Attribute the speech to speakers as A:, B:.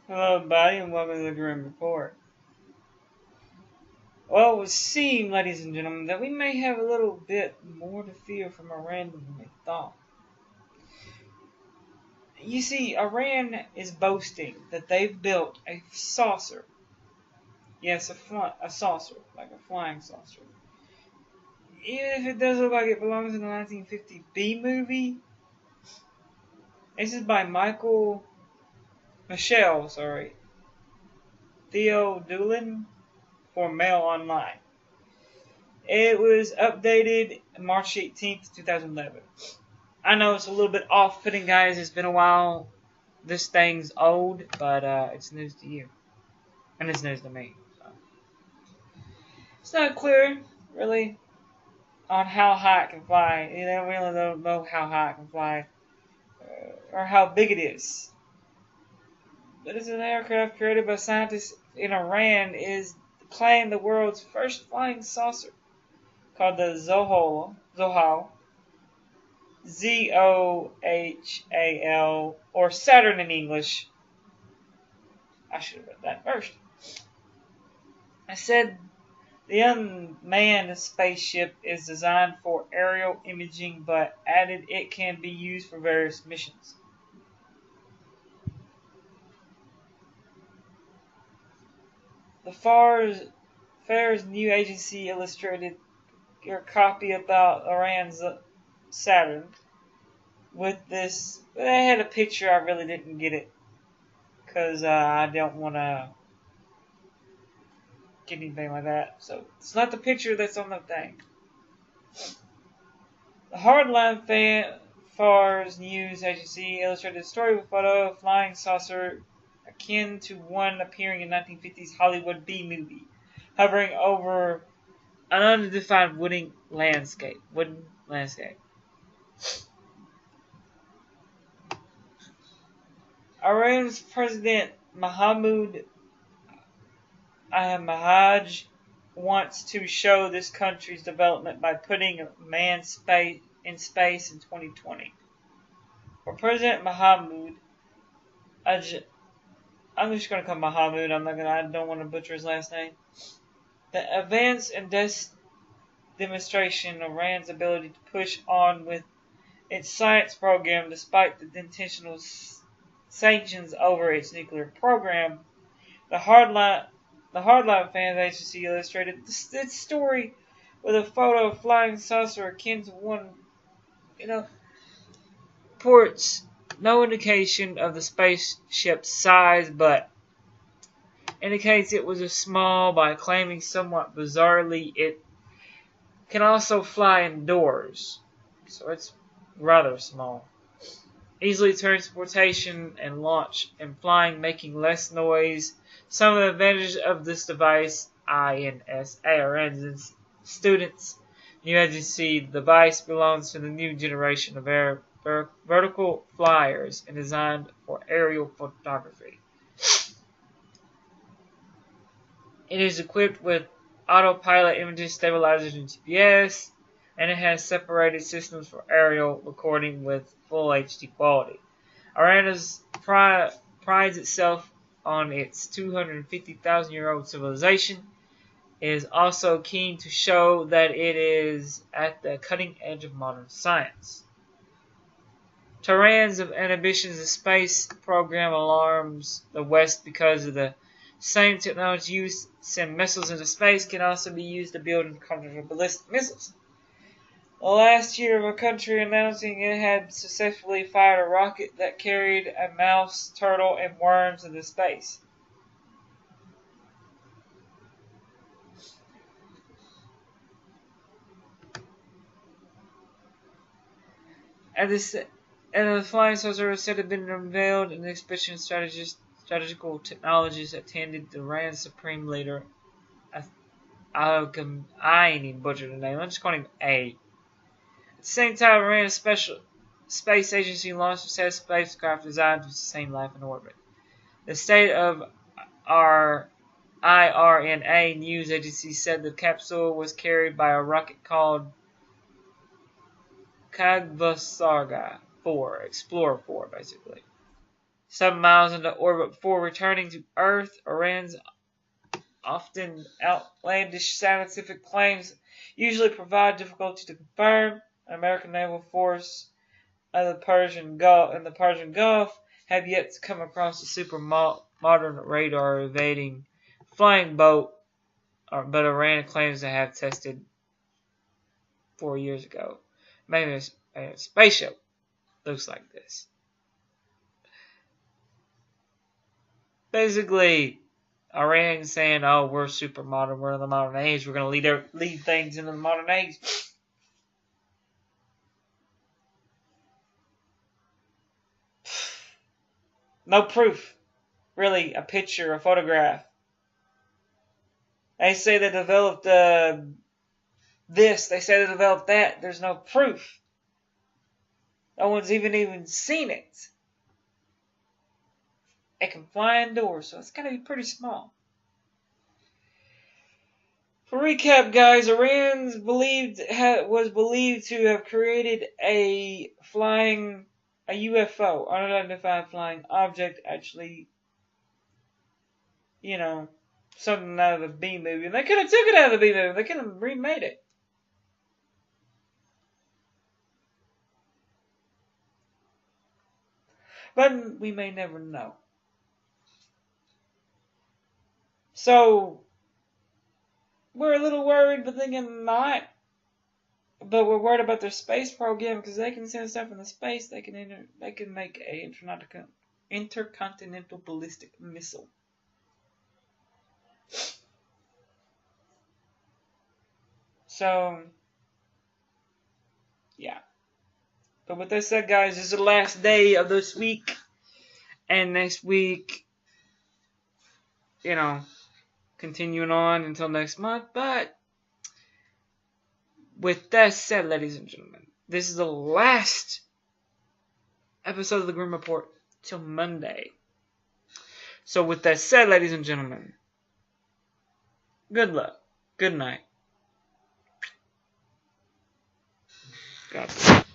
A: Hello, everybody, and welcome to the Grim Report. Well, it would seem, ladies and gentlemen, that we may have a little bit more to fear from Iran than we thought. You see, Iran is boasting that they've built a saucer. Yes, a saucer, like a flying saucer. Even if it does look like it belongs in the 1950 B movie, this is by Michelle, Theo Doolin for Mail Online. It was updated March 18th, 2011. I know it's a little bit off-putting, guys. It's been a while. This thing's old, but it's news to you. And it's news to me. So. It's not clear, really, on how high it can fly. You know, we really don't know how high it can fly or how big it is. But it's an aircraft created by scientists in Iran is playing the world's first flying saucer called the Zohal, Zohal, or Saturn in English. I should have read that first. I said the unmanned spaceship is designed for aerial imaging, but added it can be used for various missions. The FAR's new agency illustrated your copy about Iran's Saturn with this. They had a picture. I really didn't get it because I don't want to get anything like that. So it's not the picture that's on the thing. The Hardline FAR's news agency illustrated a story with a photo of a flying saucer akin to one appearing in 1950s Hollywood B movie, hovering over an undefined wooden landscape. Iran's President Mahmoud Ahmadinejad wants to show this country's development by putting a man in space in 2020. For President Mahmoud, I'm just going to call him Mahmoud. I don't want to butcher his last name. The advance and demonstration of Iran's ability to push on with its science program despite the intentional sanctions over its nuclear program. The Hardline fans agency illustrated this story with a photo of a flying saucer akin to one, reports no indication of the spaceship's size, but indicates it was a small by claiming somewhat bizarrely it can also fly indoors. So it's rather small. Easily transportation and launch and flying, making less noise. Some of the advantages of this device, Iran's students. New agency, the device belongs to the new generation of vertical flyers and designed for aerial photography. It is equipped with autopilot imaging stabilizers and GPS, and it has separated systems for aerial recording with full HD quality. Iran prides itself on its 250,000-year-old civilization. It is also keen to show that it is at the cutting edge of modern science. Tehran's ambitions in space program alarms the West because of the same technology used to send missiles into space can also be used to build and counter ballistic missiles. The last year of a country announcing it had successfully fired a rocket that carried a mouse, turtle, and worms into space. And the flying saucer was said to have been unveiled in the exhibition strategical technologies attended the Iran's supreme leader. I ain't even butchered the name. I'm just calling him A. At the same time, Iran's special space agency launched a set of spacecraft designed to sustain life in orbit. The state of our IRNA news agency said the capsule was carried by a rocket called Kagvasarga 4, Explorer 4, basically. 7 miles into orbit before returning to Earth. Iran's often outlandish scientific claims usually provide difficulty to confirm. An American naval force of the Persian Gulf have yet to come across a super modern radar evading flying boat, but Iran claims to have tested 4 years ago. Maybe a spaceship looks like this. Basically, Iran saying, "Oh, we're super modern. We're in the modern age. We're going to lead things into the modern age." No proof. Really, a picture, a photograph. They say they developed this. They say they developed that. There's no proof. No one's even seen it. It can fly indoors, so it's got to be pretty small. For recap, guys, Iran was believed to have created a UFO, unidentified flying object, actually, something out of the B movie. They could have took it out of the B movie. They could have remade it. But we may never know. So, we're a little worried, but thinking not. But we're worried about their space program because they can send stuff into space. They can make a intercontinental ballistic missile. So, yeah. But with that said, guys, this is the last day of this week. And next week, continuing on until next month. But with that said, ladies and gentlemen, this is the last episode of the Grim Report till Monday. So with that said, ladies and gentlemen, good luck. Good night. God bless.